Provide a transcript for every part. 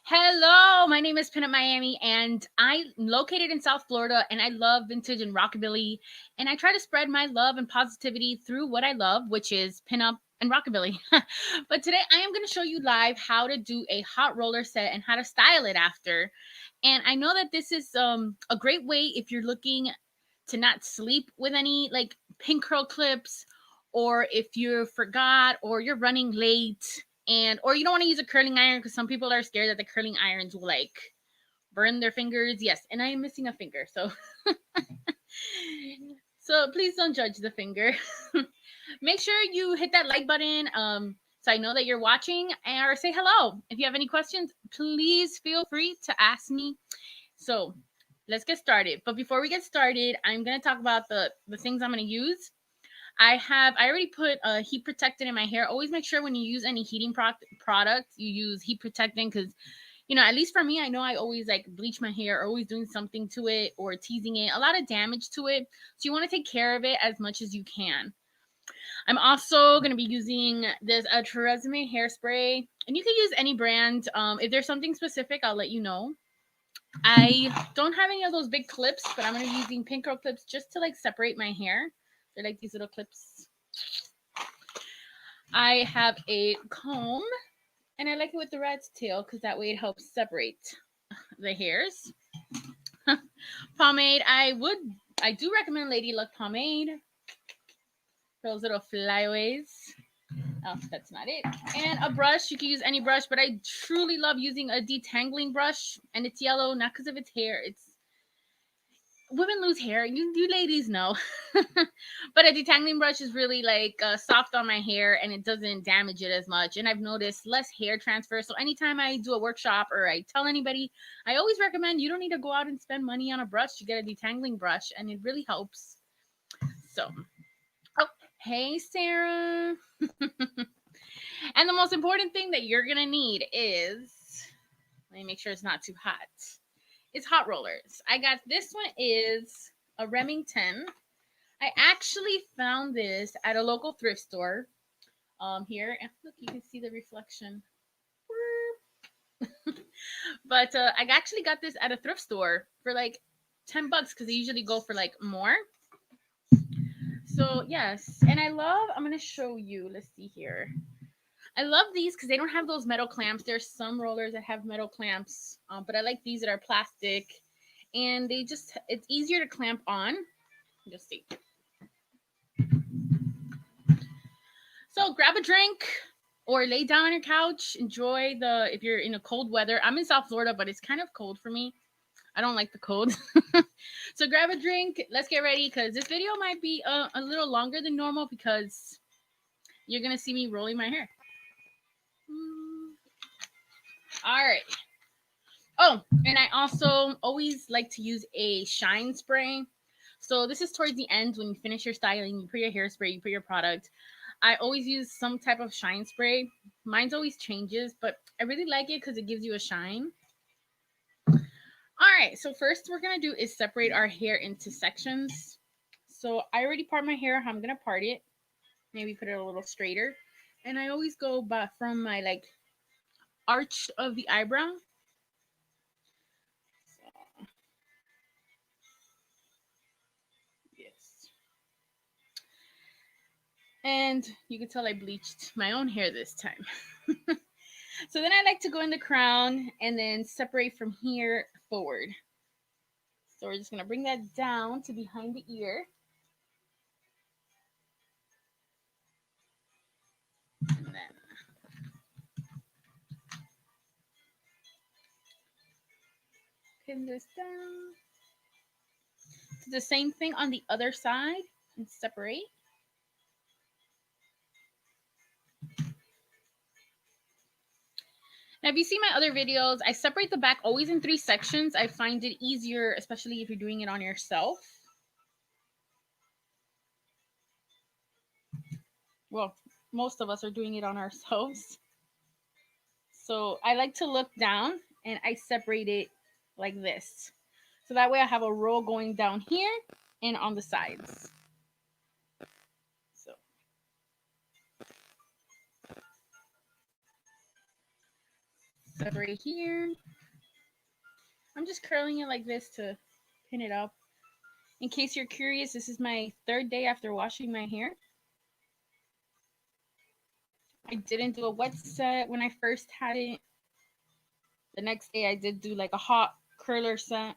Hello, my name is Pinup Miami, and I'm located in South Florida, and I love vintage and rockabilly. And I try to spread my love and positivity through what I love, which is pinup and rockabilly. But today I am going to show you live how to do a hot roller set and how to style it after. And I know that this is a great way if you're looking to not sleep with any like pin curl clips, or if you forgot or you're running late and or you don't want to use a curling iron because some people are scared that the curling irons will like burn their fingers. Yes, and I am missing a finger, so please don't judge the finger. Make sure you hit that like button so I know that you're watching, or say hello. If you have any questions, please feel free to ask me. So let's get started. But before we get started, I'm going to talk about the things I'm going to use. I already put heat protectant in my hair. Always make sure when you use any heating product, you use heat protectant because, at least for me, I know I always like bleach my hair or always doing something to it or teasing it, a lot of damage to it. So you want to take care of it as much as you can. I'm also going to be using this Tresemme hairspray, and you can use any brand. If there's something specific, I'll let you know. I don't have any of those big clips, but I'm going to be using pin curl clips just to like separate my hair. They're like these little clips. I have a comb, and I like it with the rat's tail because that way it helps separate the hairs. Pomade, I do recommend Lady Luck pomade for those little flyaways. Oh, that's not it. And a brush. You can use any brush, but I truly love using a detangling brush, and it's yellow, not because of its hair. It's women lose hair. You ladies know. But a detangling brush is really like soft on my hair, and it doesn't damage it as much. And I've noticed less hair transfer. So anytime I do a workshop or I tell anybody, I always recommend you don't need to go out and spend money on a brush. You get a detangling brush, and it really helps. So, oh, hey, Sarah. And the most important thing that you're going to need is, let me make sure it's not too hot. It's hot rollers. I got this one is a Remington. I actually found this at a local thrift store. Here, and look, you can see the reflection. But I actually got this at a thrift store for like $10 because they usually go for like more. So yes, and I'm gonna show you. Let's see here. I love these because they don't have those metal clamps. There's some rollers that have metal clamps, but I like these that are plastic, and it's easier to clamp on. You'll see. So grab a drink or lay down on your couch. Enjoy if you're in a cold weather. I'm in South Florida, but it's kind of cold for me. I don't like the cold. So grab a drink. Let's get ready because this video might be a little longer than normal because you're going to see me rolling my hair. All right. Oh, and I also always like to use a shine spray. So this is towards the end when you finish your styling, you put your hairspray, you put your product. I always use some type of shine spray. Mine's always changes, but I really like it because it gives you a shine. All right, so first we're going to do is separate our hair into sections. So I already part my hair. I'm going to part it. Maybe put it a little straighter. And I always go from my like arch of the eyebrow. So, yes. And you can tell I bleached my own hair this time. So then I like to go in the crown and then separate from here forward. So we're just going to bring that down to behind the ear. And then pin this down. Do the same thing on the other side and separate. Now, if you see my other videos, I separate the back always in 3 sections. I find it easier, especially if you're doing it on yourself. Well, most of us are doing it on ourselves. So I like to look down and I separate it like this. So that way I have a roll going down here and on the sides. So Separate here. I'm just curling it like this to pin it up. In case you're curious, this is my third day after washing my hair. I didn't do a wet set when I first had it. The next day I did do like a hot curler set.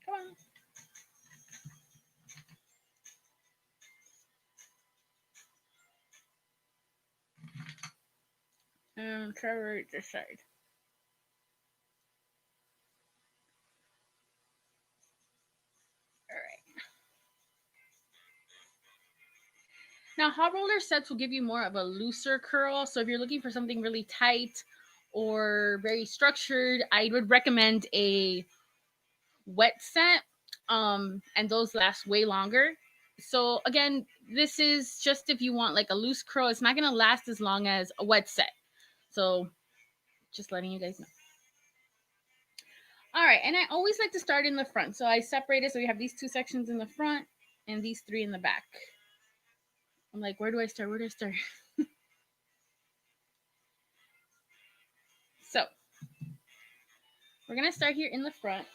Come on. And cover it this side. All right. Now, hot roller sets will give you more of a looser curl. So if you're looking for something really tight or very structured, I would recommend a wet set. And those last way longer. So again, this is just if you want like a loose curl. It's not going to last as long as a wet set. So just letting you guys know. All right, and I always like to start in the front. So I separate it so we have these two sections in the front and these three in the back. I'm like, where do I start? Where do I start? So we're going to start here in the front.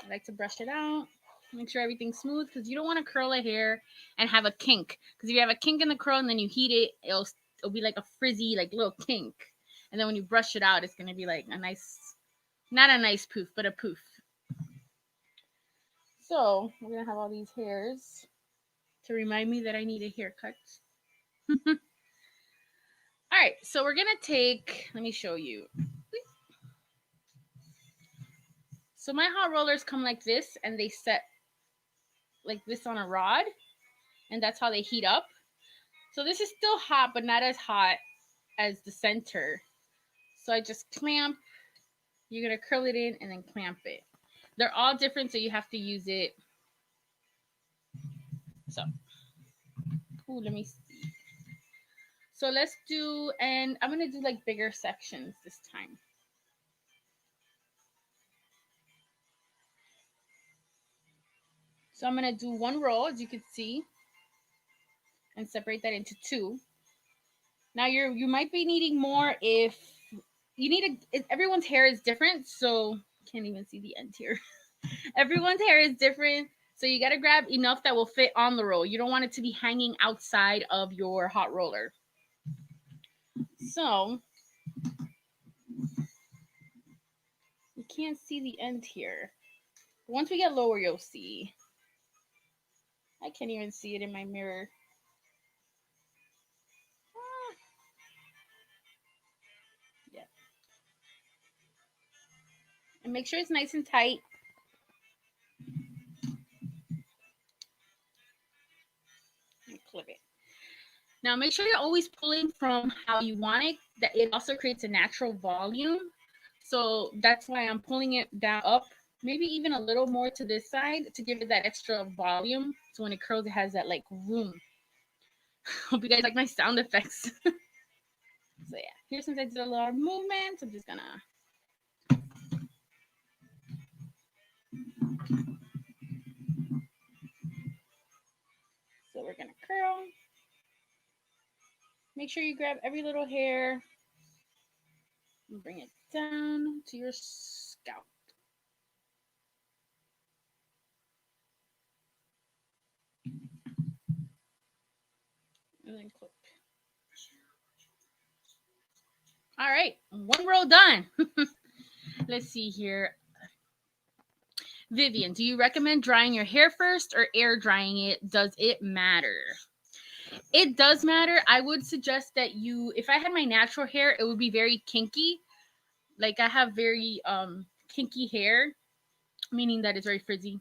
I like to brush it out. Make sure everything's smooth because you don't want to curl a hair and have a kink. Because if you have a kink in the curl and then you heat it, it'll be like a frizzy, like little kink. And then when you brush it out, it's going to be like a nice, not a nice poof, but a poof. So we're going to have all these hairs to remind me that I need a haircut. All right, so we're going to take, let me show you. So my hot rollers come like this and they set like this on a rod. And that's how they heat up. So this is still hot, but not as hot as the center. So I just clamp. You're going to curl it in and then clamp it. They're all different, so you have to use it. So, ooh, let me see. So let's do, and I'm going to do like bigger sections this time. So I'm going to do one roll, as you can see, and separate that into two. Now you might be needing more if you need everyone's hair is different, so can't even see the end here. Everyone's hair is different, so you got to grab enough that will fit on the roll. You don't want it to be hanging outside of your hot roller. So you can't see the end here. Once we get lower, you'll see. I can't even see it in my mirror. Yeah. And make sure it's nice and tight. And clip it. Now make sure you're always pulling from how you want it. That it also creates a natural volume. So that's why I'm pulling it down up, maybe even a little more to this side to give it that extra volume. So when it curls, it has that like room. Hope you guys like my sound effects. So yeah, here since I did a lot of movements, I'm just gonna. So we're gonna curl. Make sure you grab every little hair and bring it down to your scalp. And then clip. All right, one row done. Let's see here. Vivian, do you recommend drying your hair first or air drying it? Does it matter? It does matter. I would suggest that if I had my natural hair, it would be very kinky. Like I have very kinky hair, meaning that it's very frizzy.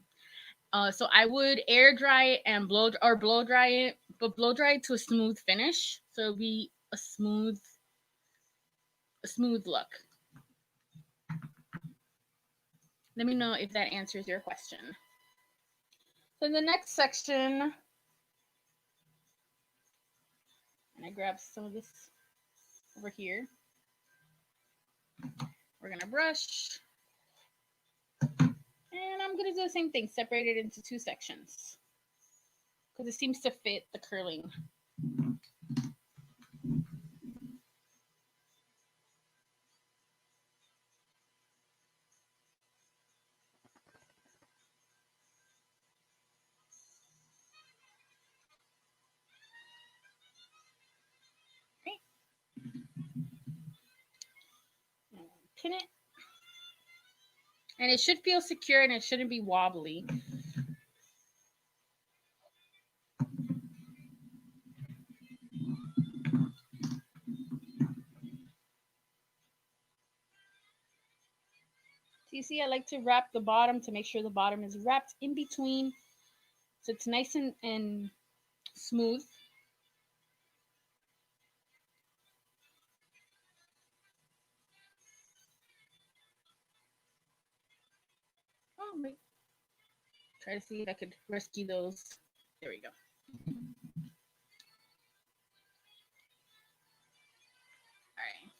So I would air dry it and blow dry it, but blow dry it to a smooth finish. So it'll be a smooth look. Let me know if that answers your question. So in the next section, and I grab some of this over here. We're gonna brush And I'm going to do the same thing, separate it into 2 sections because it seems to fit the curling. Pin it. And it should feel secure and it shouldn't be wobbly. So you see, I like to wrap the bottom to make sure the bottom is wrapped in between so it's nice and smooth. Oh, wait. Try to see if I could rescue those. There we go. All right.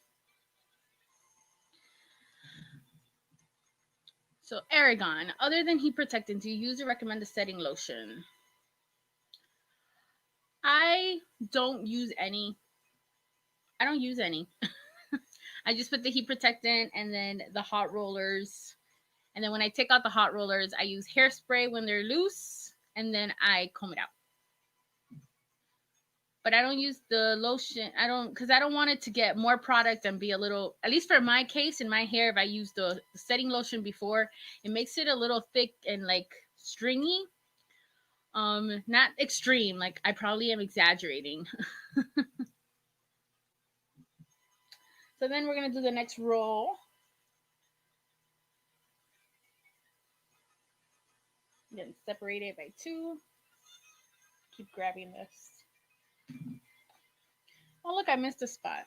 So Aragon, other than heat protectant, do you use or recommend a setting lotion? I don't use any. I don't use any. I just put the heat protectant and then the hot rollers. And then when I take out the hot rollers, I use hairspray when they're loose and then I comb it out. But I don't use the lotion. Because I don't want it to get more product and be a little, at least for my case, in my hair, if I use the setting lotion before, it makes it a little thick and like stringy. Not extreme, like I probably am exaggerating. So then we're gonna do the next roll. Then separate it by 2. Keep grabbing this. Oh look, I missed a spot.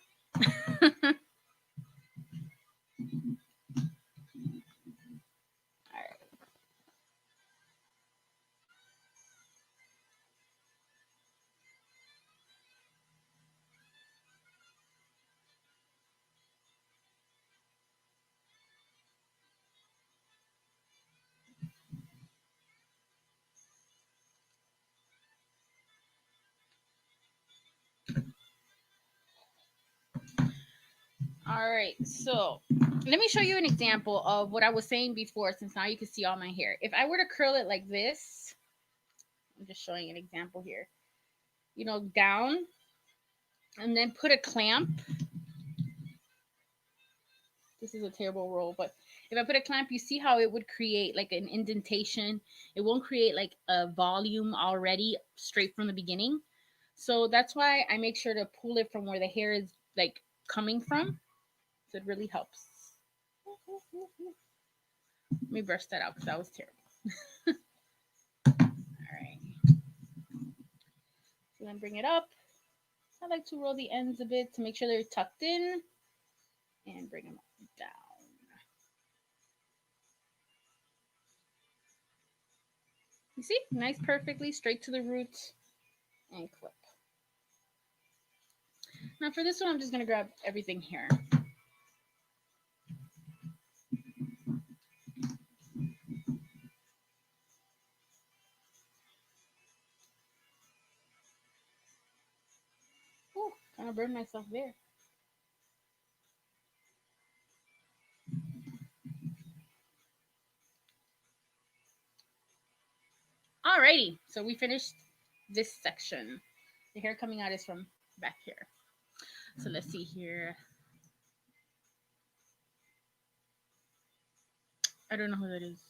All right, so let me show you an example of what I was saying before, since now you can see all my hair. If I were to curl it like this, I'm just showing an example here, you know, down, and then put a clamp. This is a terrible roll, but if I put a clamp, you see how it would create like an indentation. It won't create like a volume already straight from the beginning. So that's why I make sure to pull it from where the hair is like coming from. So it really helps. Let me brush that out because that was terrible. All right. So then bring it up. I like to roll the ends a bit to make sure they're tucked in and bring them down. You see? Nice, perfectly straight to the root and clip. Now for this one, I'm just going to grab everything here. Ooh, kind of burned myself there. Alrighty, so we finished this section. The hair coming out is from back here. So let's see here. I don't know who that is.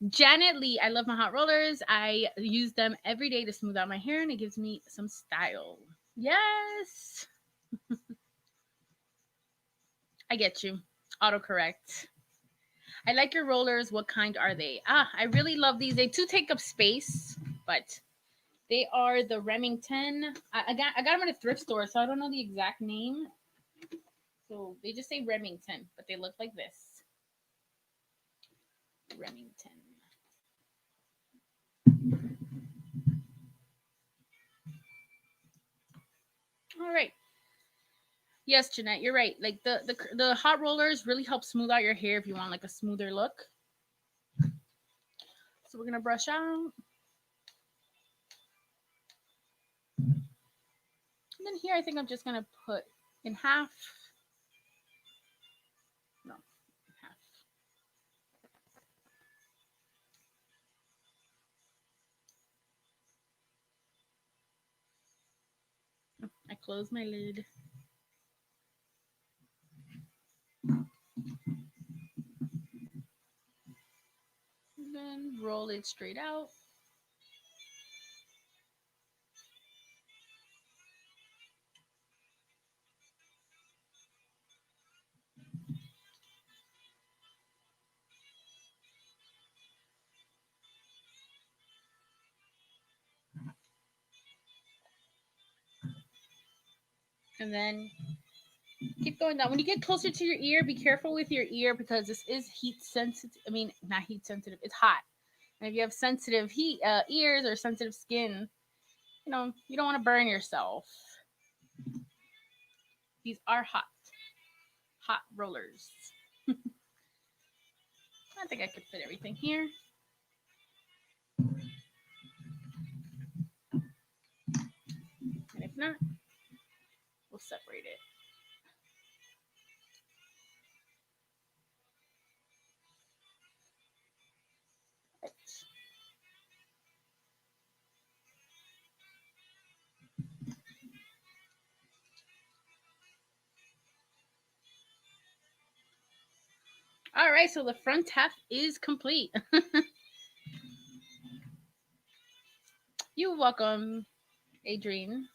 Janet Lee, I love my hot rollers. I use them every day to smooth out my hair and it gives me some style. Yes. I get you. Autocorrect. I like your rollers. What kind are they? I really love these. They do take up space, but they are the Remington. I got them at a thrift store, so I don't know the exact name. So they just say Remington, but they look like this. Remington. All right. Yes, Jeanette, you're right. Like the hot rollers really help smooth out your hair if you want like a smoother look. So we're going to brush out. And then here, I think I'm just going to put in half. No, half. I close my lid. And then roll it straight out. And then keep going down. When you get closer to your ear, be careful with your ear because this is heat sensitive. I mean, not heat sensitive. It's hot. And if you have sensitive ears or sensitive skin, you know, you don't want to burn yourself. These are hot rollers. I think I could fit everything here. And if not, we'll separate it. Right. All right, so the front half is complete. You're welcome, Adrienne.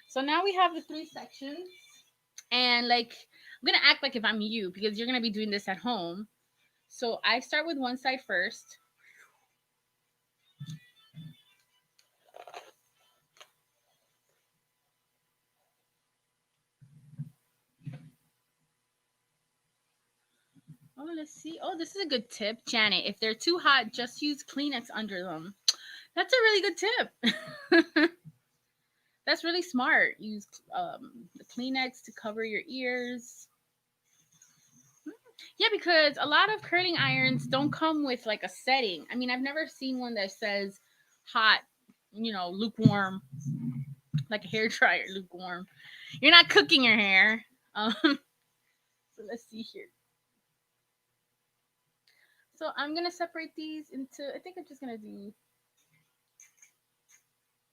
So now we have the 3 sections. And like, I'm going to act like if I'm you because you're going to be doing this at home. So I start with one side first. Oh, let's see. Oh, this is a good tip, Janet. If they're too hot, just use Kleenex under them. That's a really good tip. That's really smart. Use the Kleenex to cover your ears. Yeah, because a lot of curling irons don't come with like a setting. I mean, I've never seen one that says hot, you know, lukewarm, like a hair dryer, lukewarm. You're not cooking your hair. So let's see here. So I'm gonna separate these into. I think I'm just gonna do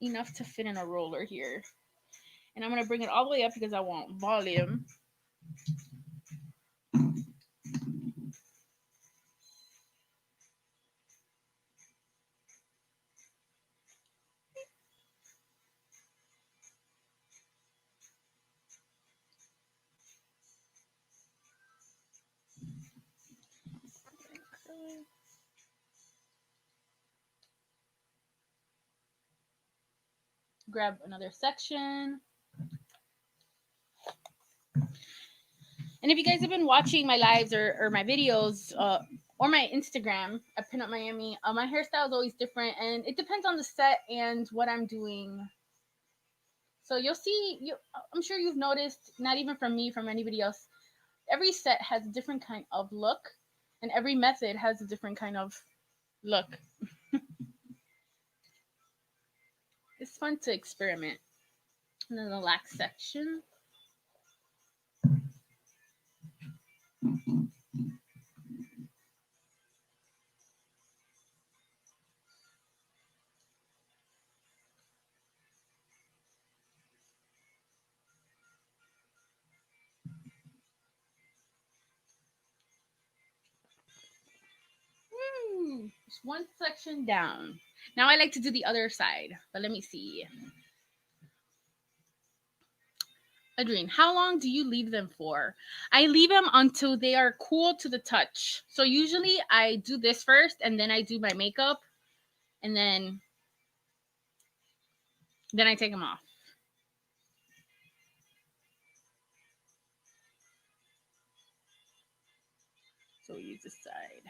enough to fit in a roller here, and I'm gonna bring it all the way up because I want volume. Grab another section. And if you guys have been watching my lives or my videos or my Instagram at Pinup Miami, my hairstyle is always different and it depends on the set and what I'm doing. So you'll see, I'm sure you've noticed, not even from me, from anybody else, every set has a different kind of look and every method has a different kind of look. It's fun to experiment. And then the lax section. Just one section down. Now I like to do the other side, but let me see. Adrienne, how long do you leave them for? I leave them until they are cool to the touch. So usually I do this first and then I do my makeup and then I take them off. So we use this side.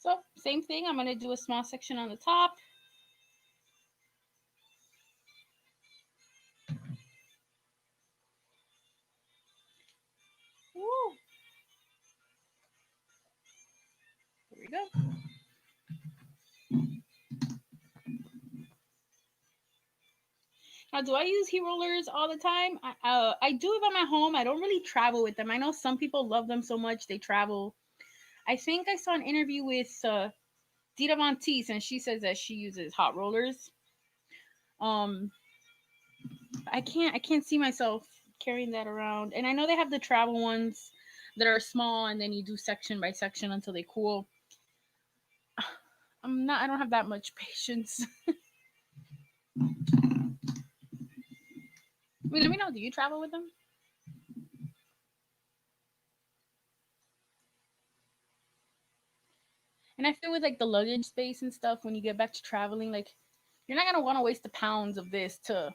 So same thing, I'm going to do a small section on the top. you go. Now, do I use heat rollers all the time? I do if I'm at home. I don't really travel with them. I know some people love them so much they travel. I think I saw an interview with Dita Von Teese, and she says that she uses hot rollers. I can't see myself carrying that around. And I know they have the travel ones that are small, and then you do section by section until they cool. I don't have that much patience. I mean, let me know. Do you travel with them? And I feel with like the luggage space and stuff, when you get back to traveling, like you're not gonna want to waste the pounds of this to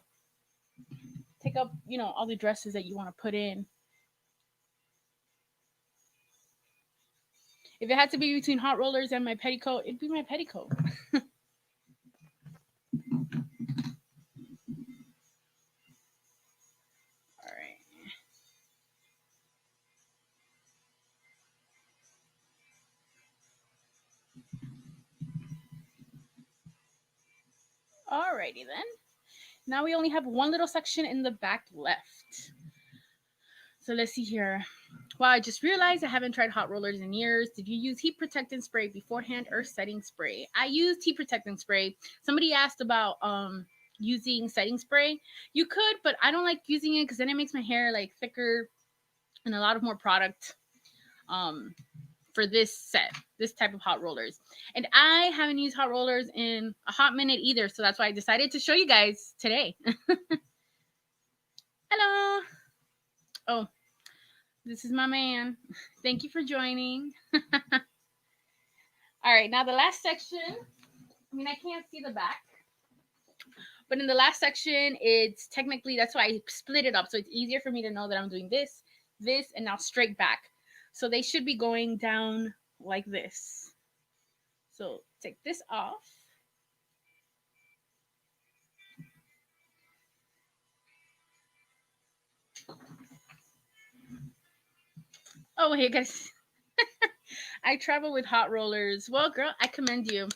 take up, all the dresses that you want to put in. If it had to be between hot rollers and my petticoat, it'd be my petticoat. All right. Alrighty then. Now we only have one little section in the back left. So let's see here. Wow, I just realized I haven't tried hot rollers in years. Did you use heat protectant spray beforehand or setting spray? I used heat protectant spray. Somebody asked about using setting spray. You could, but I don't like using it because then it makes my hair like thicker and a lot of more product for this type of hot rollers. And I haven't used hot rollers in a hot minute either, so that's why I decided to show you guys today. Hello. Oh, this is my man. Thank you for joining. All right, now the last section. I mean, I can't see the back, but in the last section, it's technically, that's why I split it up, so it's easier for me to know that I'm doing this, and now straight back. So they should be going down like this. So take this off. Oh, hey guys. I travel with hot rollers. Well, girl, I commend you.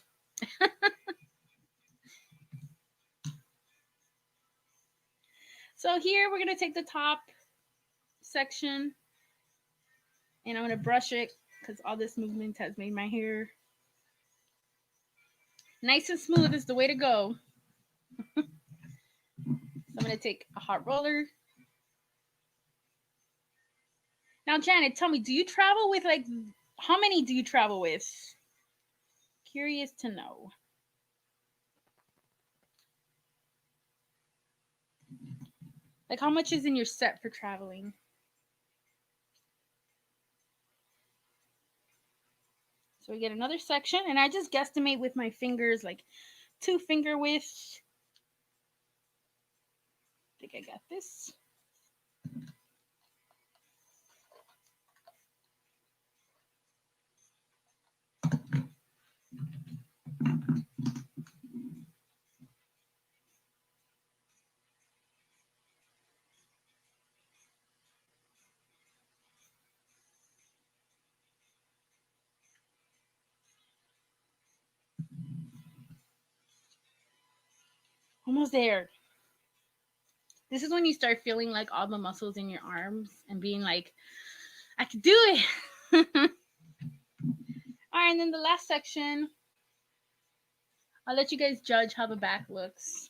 So here we're going to take the top section and I'm going to brush it because all this movement has made my hair nice and smooth is the way to go. So I'm going to take a hot roller. Now, Janet, tell me, do you travel with how many do you travel with? Curious to know. Like, how much is in your set for traveling? So we get another section, and I just guesstimate with my fingers, like 2 finger width. I think I got this. Almost there. This is when you start feeling like all the muscles in your arms and being like, I can do it. All right, and then the last section, I'll let you guys judge how the back looks.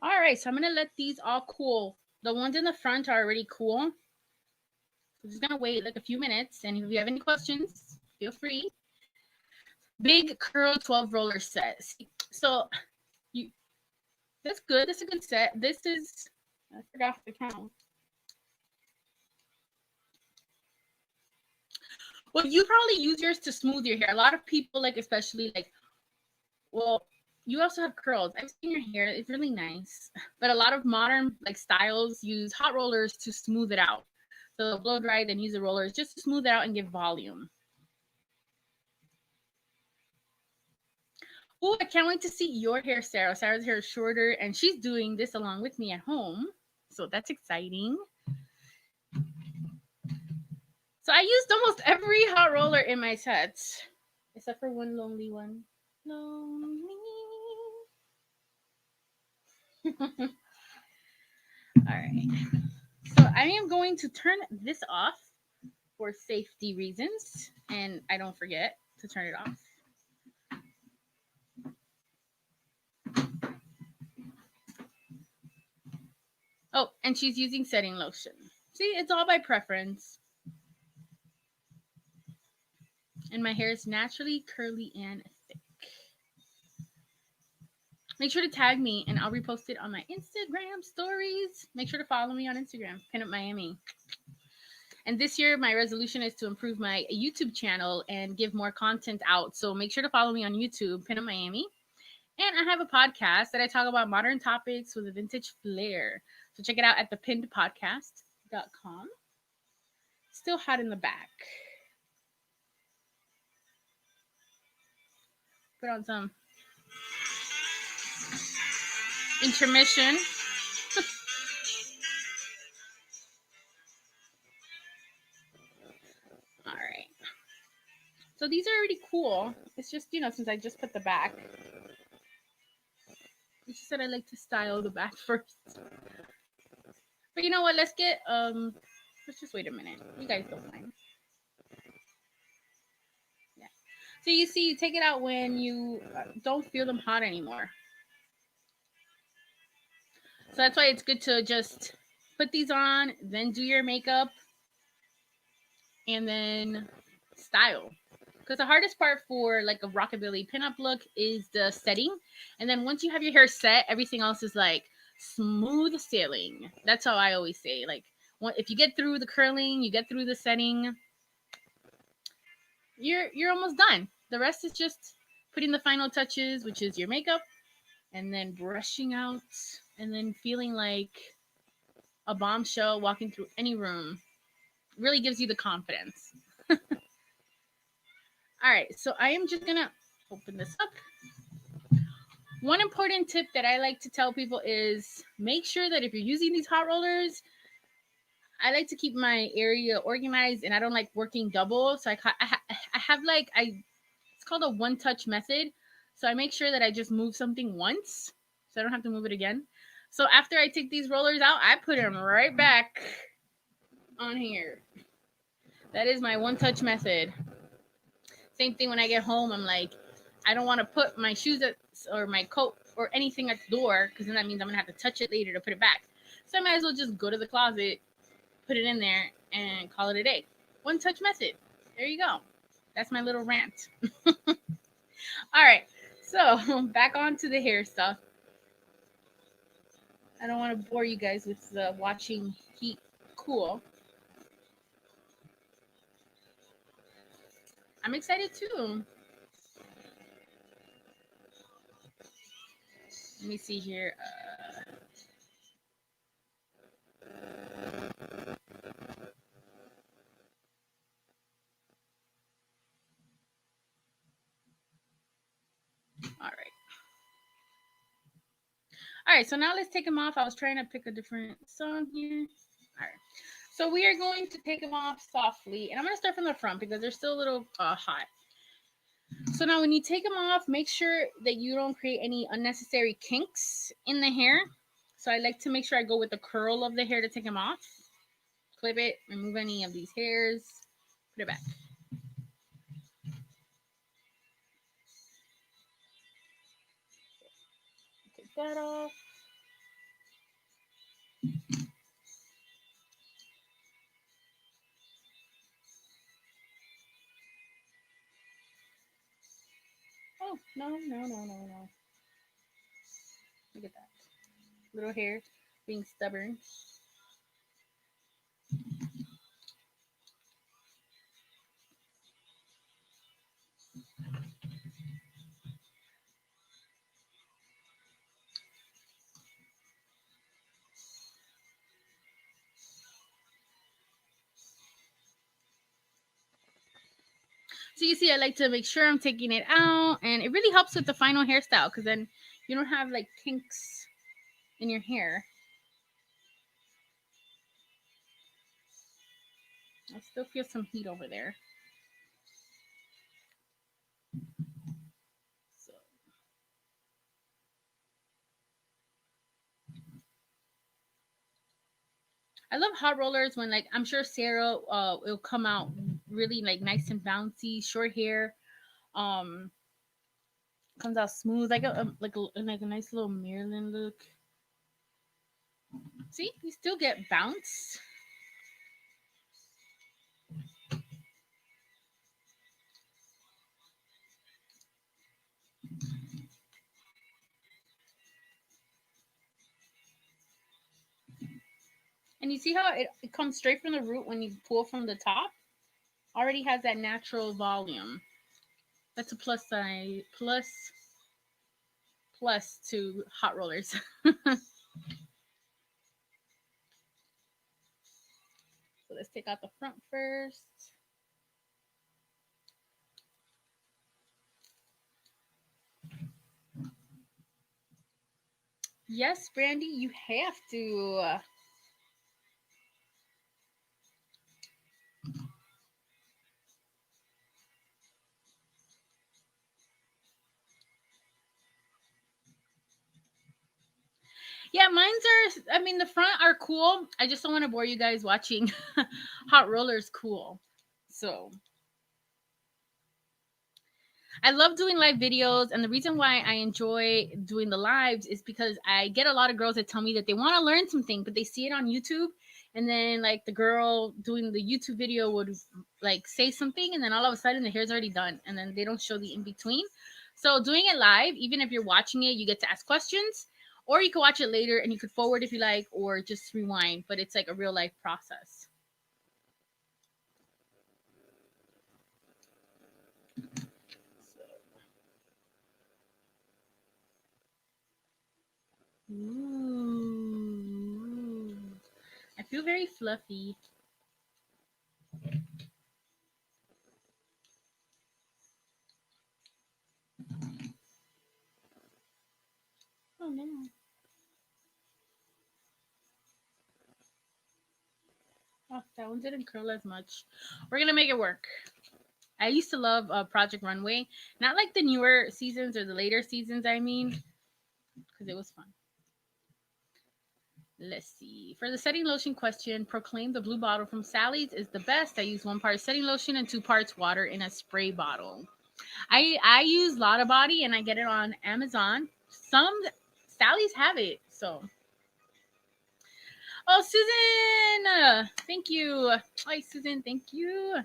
All right, so I'm going to let these all cool. The ones in the front are already cool. So just going to wait like a few minutes. And if you have any questions, feel free. Big curl 12 roller set. So that's good. That's a good set. This is, I forgot the count. Well, you probably use yours to smooth your hair. A lot of people, like, especially like, well, you also have curls. I've seen your hair. It's really nice. But a lot of modern like styles use hot rollers to smooth it out. So they'll blow dry, then use the rollers just to smooth it out and give volume. Oh, I can't wait to see your hair, Sarah. Sarah's hair is shorter, and she's doing this along with me at home. So that's exciting. So I used almost every hot roller in my sets, except for one lonely one. Lonely. All right. So I am going to turn this off for safety reasons, and I don't forget to turn it off. Oh, and she's using setting lotion. See, it's all by preference. And my hair is naturally curly and thick. Make sure to tag me and I'll repost it on my Instagram stories. Make sure to follow me on Instagram, pinupmiami. And this year, my resolution is to improve my YouTube channel and give more content out. So make sure to follow me on YouTube, pinupmiami. And I have a podcast that I talk about modern topics with a vintage flair. So check it out at thepinnedpodcast.com. Still hot in the back. Put on some intermission. All right. So these are already cool. It's just, since I just put the back. It's just that I like to style the back first. But you know what? Let's just wait a minute. You guys don't mind. Yeah. So you see, you take it out when you don't feel them hot anymore. So that's why it's good to just put these on, then do your makeup, and then style. Because the hardest part for like a rockabilly pinup look is the setting. And then once you have your hair set, everything else is like smooth sailing. That's how I always say. Like, if you get through the curling, you get through the setting, you're almost done. The rest is just putting the final touches, which is your makeup, and then brushing out, and then feeling like a bombshell walking through any room. Really gives you the confidence. All right, so I am just gonna open this up. One important tip that I like to tell people is make sure that if you're using these hot rollers, I like to keep my area organized, and I don't like working double. So I have it's called a one-touch method. So I make sure that I just move something once, so I don't have to move it again. So after I take these rollers out, I put them right back on here. That is my one-touch method. Same thing when I get home. I'm like, I don't want to put my shoes or my coat or anything at the door, because then that means I'm going to have to touch it later to put it back. So I might as well just go to the closet, put it in there, and call it a day. One-touch method. There you go. That's my little rant. All right. So back on to the hair stuff. I don't want to bore you guys with watching heat cool. I'm excited too. Let me see here. All right, so now let's take them off. I was trying to pick a different song here. All right. So we are going to take them off softly. And I'm going to start from the front because they're still a little hot. So now when you take them off, make sure that you don't create any unnecessary kinks in the hair. So I like to make sure I go with the curl of the hair to take them off. Clip it, remove any of these hairs, put it back. Take that off. Oh, no. Look at that. Little hair being stubborn. So you see, I like to make sure I'm taking it out, and it really helps with the final hairstyle because then you don't have like kinks in your hair. I still feel some heat over there. So I love hot rollers when, like, I'm sure Sarah it'll come out really like nice and bouncy, short hair. Um Comes out smooth, like a nice little Maryland look. See, you still get bounce. And you see how it comes straight from the root when you pull from the top? Already has that natural volume. That's a plus side, plus to hot rollers. So let's take out the front first. Yes, Brandy, you have to. Yeah, mine's are. I mean, the front are cool. I just don't want to bore you guys watching hot rollers. Cool. So I love doing live videos, and the reason why I enjoy doing the lives is because I get a lot of girls that tell me that they want to learn something, but they see it on YouTube, and then like the girl doing the YouTube video would like say something, and then all of a sudden the hair's already done, and then they don't show the in between. So doing it live, even if you're watching it, you get to ask questions, or you can watch it later and you could forward if you like, or just rewind. But it's like a real life process. Ooh. I feel very fluffy. Oh no. Oh, that one didn't curl as much. We're gonna make it work. I used to love Project Runway, not like the newer seasons or the later seasons. I mean, because it was fun. Let's see. For the setting lotion question, proclaim the blue bottle from Sally's is the best. I use 1 part setting lotion and 2 parts water in a spray bottle. I use Lotta Body and I get it on Amazon. Some Sally's have it, so. Oh, Susan! Thank you. Hi, Susan. Thank you.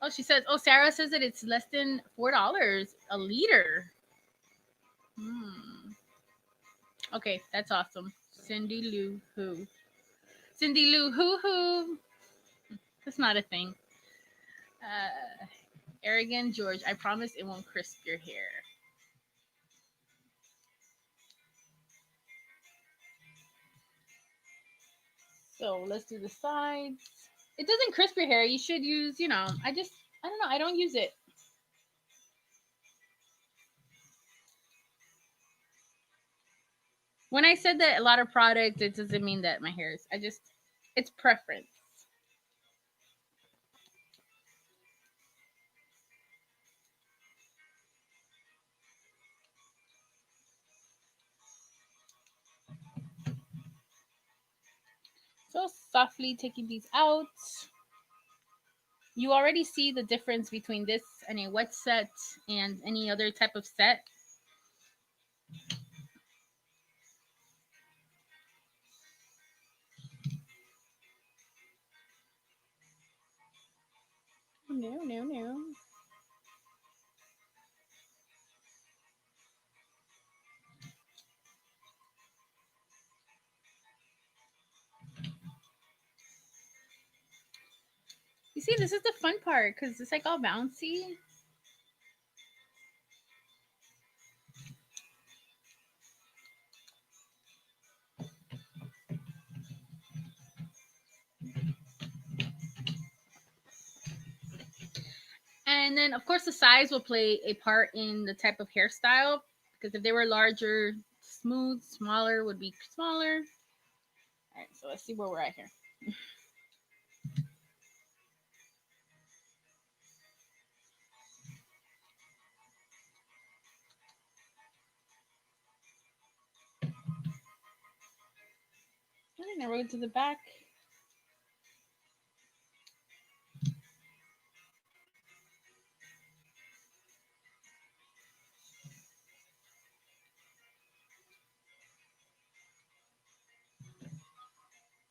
Oh, she says. Oh, Sarah says that it's less than $4 a liter. Hmm. Okay, that's awesome. Cindy Lou Who. Cindy Lou Hoo Hoo. That's not a thing. Arrogant George. I promise it won't crisp your hair. So let's do the sides. It doesn't crisp your hair. You should use, I don't know. I don't use it. When I said that a lot of product, it doesn't mean that my hair is. It's preference. So softly taking these out. You already see the difference between this and a wet set and any other type of set. No, no, no. You see, this is the fun part because it's like all bouncy. And then, of course, the size will play a part in the type of hairstyle, because if they were larger, smooth, smaller would be smaller. All right, so let's see where we're at here. I think I wrote to the back.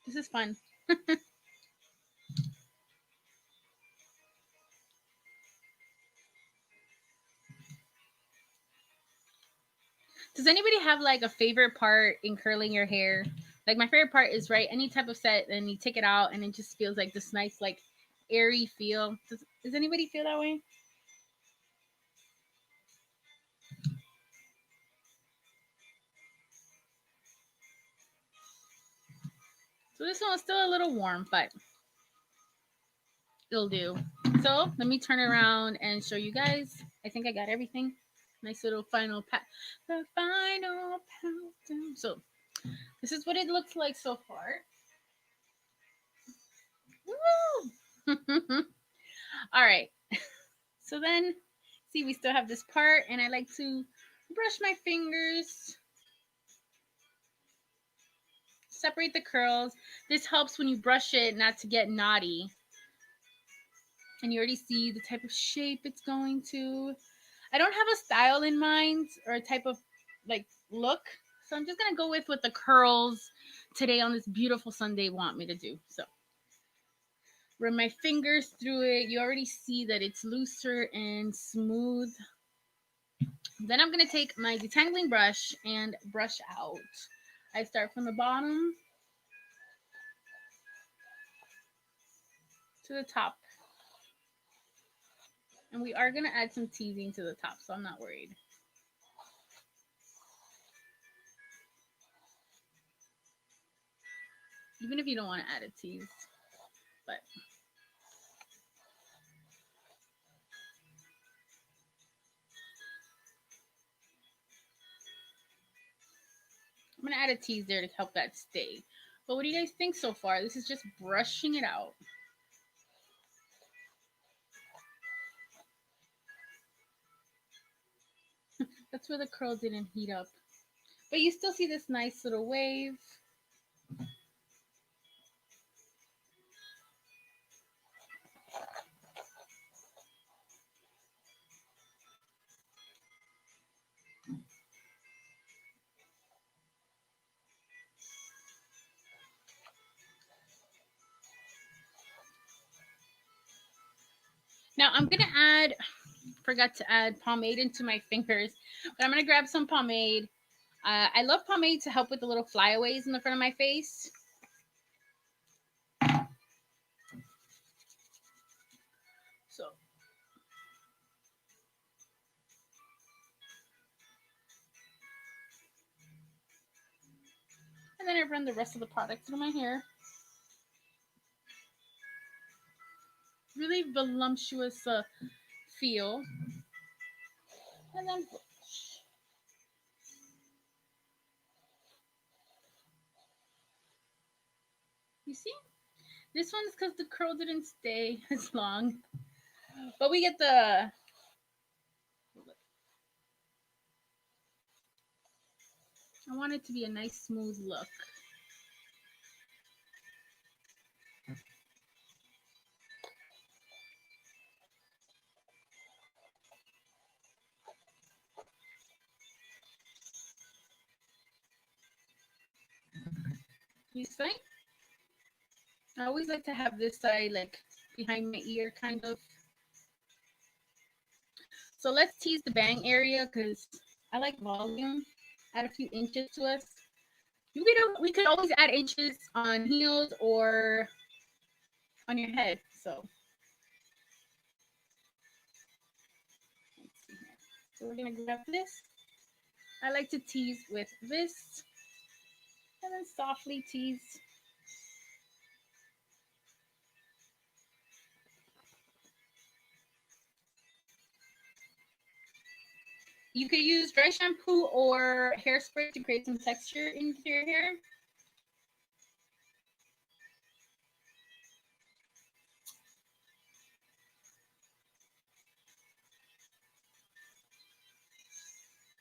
This is fun. Does anybody have like a favorite part in curling your hair? Like my favorite part is right any type of set, and you take it out, and it just feels like this nice, like airy feel. Does anybody feel that way? So this one's still a little warm, but it'll do. So let me turn around and show you guys. I think I got everything. Nice little final pat. The final pat. So this is what it looks like so far. Woo! All right. So then, see, we still have this part, and I like to brush my fingers, separate the curls. This helps when you brush it not to get knotty. And you already see the type of shape it's going to. I don't have a style in mind or a type of like look, so I'm just gonna go with what the curls today on this beautiful Sunday want me to do. So run my fingers through it. You already see that it's looser and smooth. Then I'm gonna take my detangling brush and brush out. I start from the bottom to the top. And we are gonna add some teasing to the top, so I'm not worried. Even if you don't want to add a tease, but I'm gonna add a tease there to help that stay. But what do you guys think so far? This is just brushing it out. That's where the curl didn't heat up. But you still see this nice little wave. Now I'm gonna add, forgot to add pomade into my fingers, but I'm gonna grab some pomade. I love pomade to help with the little flyaways in the front of my face. So and then I run the rest of the product through my hair. Really voluptuous feel. And then brush. You see? This one's because the curl didn't stay as long. But we get the... I want it to be a nice smooth look. You see? I always like to have this side like behind my ear kind of. So let's tease the bang area because I like volume. Add a few inches to us. We could always add inches on heels or on your head. So we're gonna grab this. I like to tease with this and then softly tease. You could use dry shampoo or hairspray to create some texture into your hair.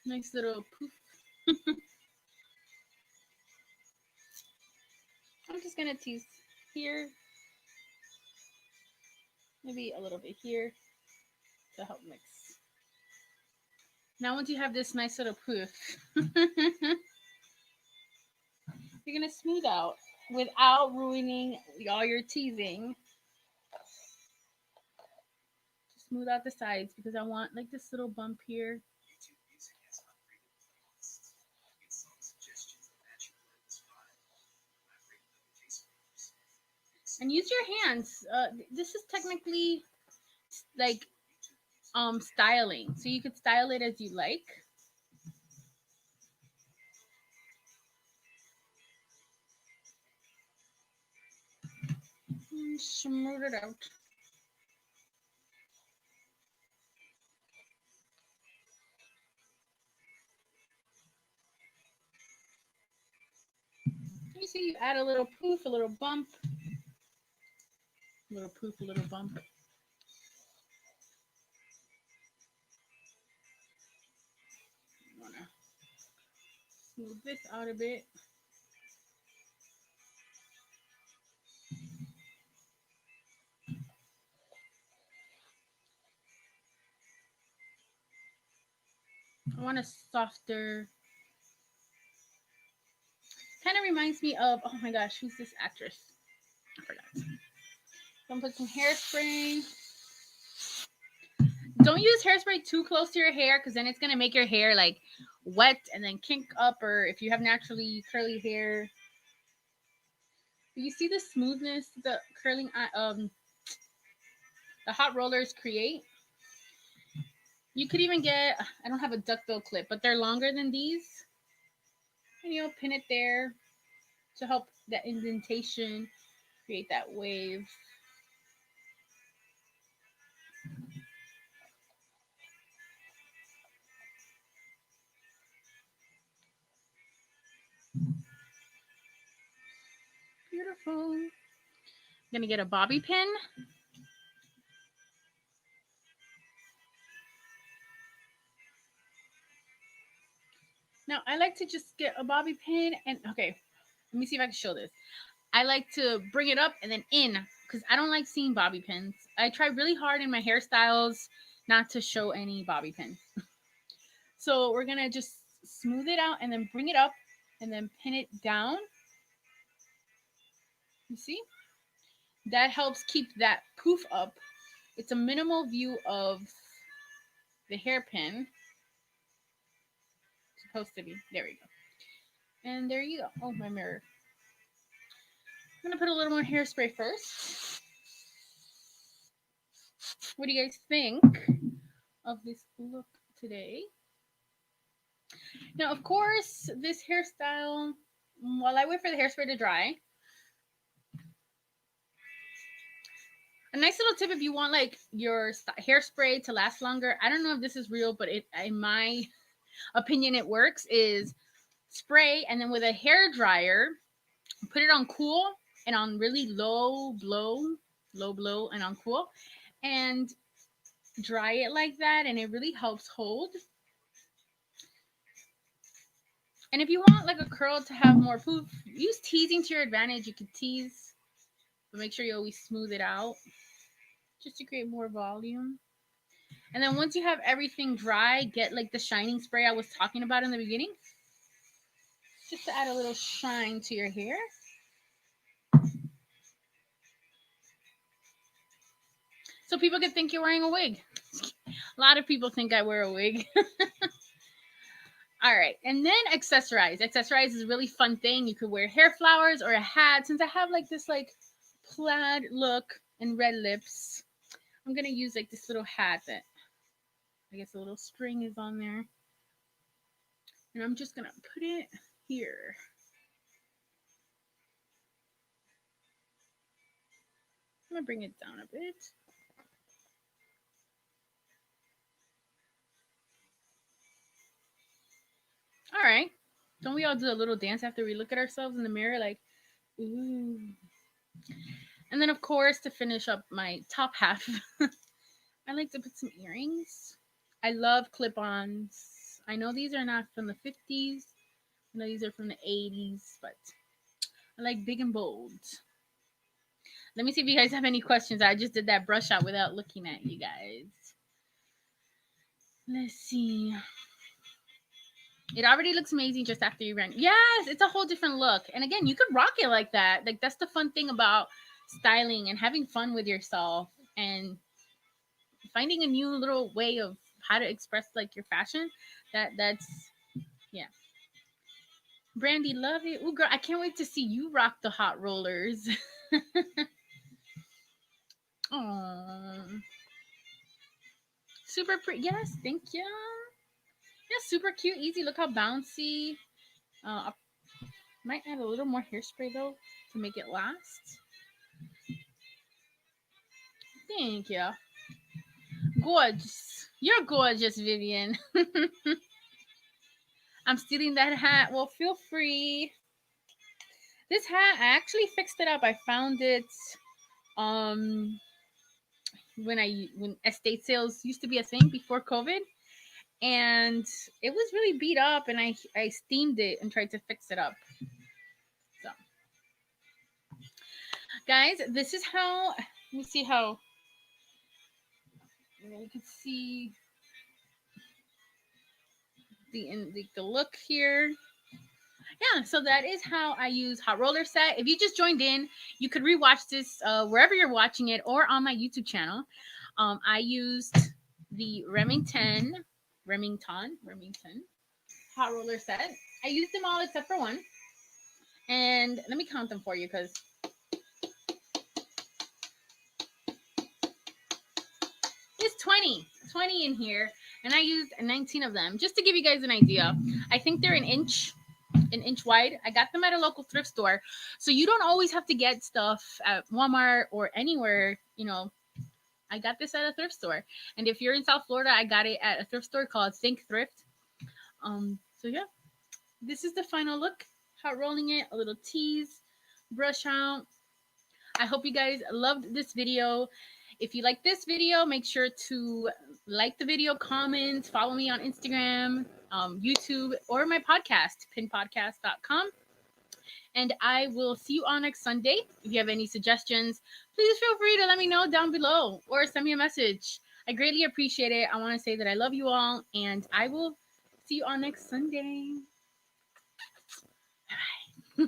Nice little poof. I'm just gonna tease here, maybe a little bit here to help mix. Now once you have this nice little poof, you're gonna smooth out without ruining all your teasing. Just smooth out the sides because I want like this little bump here. And use your hands. This is technically like styling, so you could style it as you like. And smooth it out. You see, you add a little poof, a little bump, a little poof, a little bump. I want to smooth this out a bit. I want a softer. Kind of reminds me of, oh my gosh, who's this actress? I forgot. I'm gonna put some hairspray. Don't use hairspray too close to your hair because then it's gonna make your hair like wet and then kink up, or if you have naturally curly hair. You see the smoothness the curling the hot rollers create. You could even get, I don't have a duckbill clip, but they're longer than these. And you'll pin it there to help that indentation create that wave. Beautiful. I'm gonna get a bobby pin. Now I like to just get a bobby pin and okay, let me see if I can show this. I like to bring it up and then in because I don't like seeing bobby pins. I try really hard in my hairstyles not to show any bobby pins. So we're gonna just smooth it out and then bring it up and then pin it down. You see? That helps keep that poof up. It's a minimal view of the hairpin. Supposed to be. There we go. And there you go. Oh, my mirror. I'm gonna put a little more hairspray first. What do you guys think of this look today? Now, of course, this hairstyle, while I wait for the hairspray to dry, a nice little tip if you want like your hairspray to last longer. I don't know if this is real, but in my opinion, it works. Is spray and then with a hair dryer, put it on cool and on really low blow, and on cool, and dry it like that, and it really helps hold. And if you want like a curl to have more poof, use teasing to your advantage. You can tease, but make sure you always smooth it out just to create more volume. And then once you have everything dry, get like the shining spray I was talking about in the beginning, just to add a little shine to your hair. So people can think you're wearing a wig. A lot of people think I wear a wig. All right, and then accessorize. Accessorize is a really fun thing. You could wear hair flowers or a hat. Since I have like this like plaid look and red lips, I'm gonna use like this little hat that I guess a little string is on there. And I'm just gonna put it here. I'm gonna bring it down a bit. All right. Don't we all do a little dance after we look at ourselves in the mirror, like, ooh? And then, of course, to finish up my top half, I like to put some earrings. I love clip-ons. I know these are not from the 50s. I know these are from the 80s, but I like big and bold. Let me see if you guys have any questions. I just did that brush out without looking at you guys. Let's see. It already looks amazing just after you ran. Yes, it's a whole different look. And again, you could rock it like that. Like, that's the fun thing about styling and having fun with yourself and finding a new little way of how to express like your fashion. That's yeah. Brandy, love it. Ooh, girl, I can't wait to see you rock the hot rollers. Oh, super pretty. Yes, thank you. Yeah, super cute, easy. Look how bouncy. I might add a little more hairspray though to make it last. Thank you. Gorgeous. You're gorgeous, Vivian. I'm stealing that hat. Well, feel free. This hat, I actually fixed it up. I found it um when estate sales used to be a thing before COVID, and it was really beat up, and I steamed it and tried to fix it up. So, guys, this is how. Let me see how you can see the look here. Yeah, so that is how I use hot roller set. If you just joined in, you could rewatch this wherever you're watching it or on my YouTube channel. I used the Remington hot roller set. I used them all except for one. And let me count them for you because it's 20 in here. And I used 19 of them just to give you guys an idea. I think they're an inch wide. I got them at a local thrift store. So you don't always have to get stuff at Walmart or anywhere, I got this at a thrift store. And if you're in South Florida, I got it at a thrift store called Think Thrift. So yeah, this is the final look. Hot rolling it, a little tease, brush out. I hope you guys loved this video. If you like this video, make sure to like the video, comment, follow me on Instagram, YouTube, or my podcast, pinpodcast.com. And I will see you all next Sunday. If you have any suggestions, please feel free to let me know down below or send me a message. I greatly appreciate it. I want to say that I love you all, and I will see you all next Sunday. Bye.